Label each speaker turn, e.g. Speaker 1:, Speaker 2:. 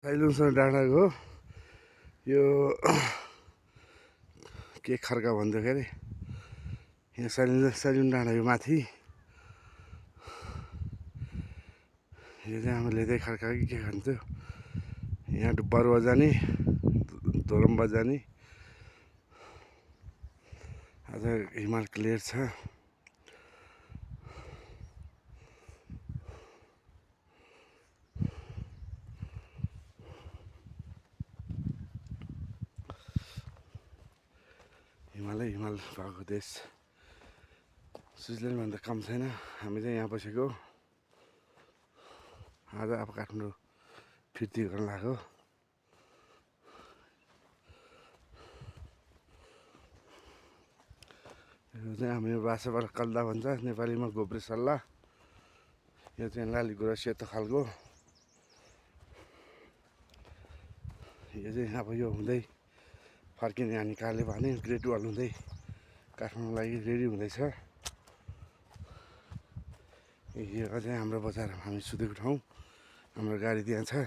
Speaker 1: साइलुङसँग डाँडाको यो के खर्का भन्दाखेरि यहाँ साइलुङ डाँडा यो माथि यो चाहिँ हाम्रो लेदे खर्का कि के खान्थ्यो यहाँ बरुवा जाने दोलम्बा जाने आज हिमाल क्लियर छ हिमाल भएको देश स्विजरल्यान्डभन्दा कम छैन हामी चाहिँ यहाँ बसेको आज अब काठमाडौँ फिर्ती गर्न लाग्यो यो चाहिँ हाम्रो भाषाबाट कल्दा भन्छ नेपालीमा गोब्रे सल्ला यो चाहिँ लाली गुराँस सेतो खालको यो चाहिँ अब यो हुँदै फर्किने हामी काले भने ग्रेट वाल हुँदै काठमाडौँ लागि रेडी हुँदैछ यो चाहिँ हाम्रो बजार हामी सुतेको ठाउँ हाम्रो गाडी त्यहाँ छ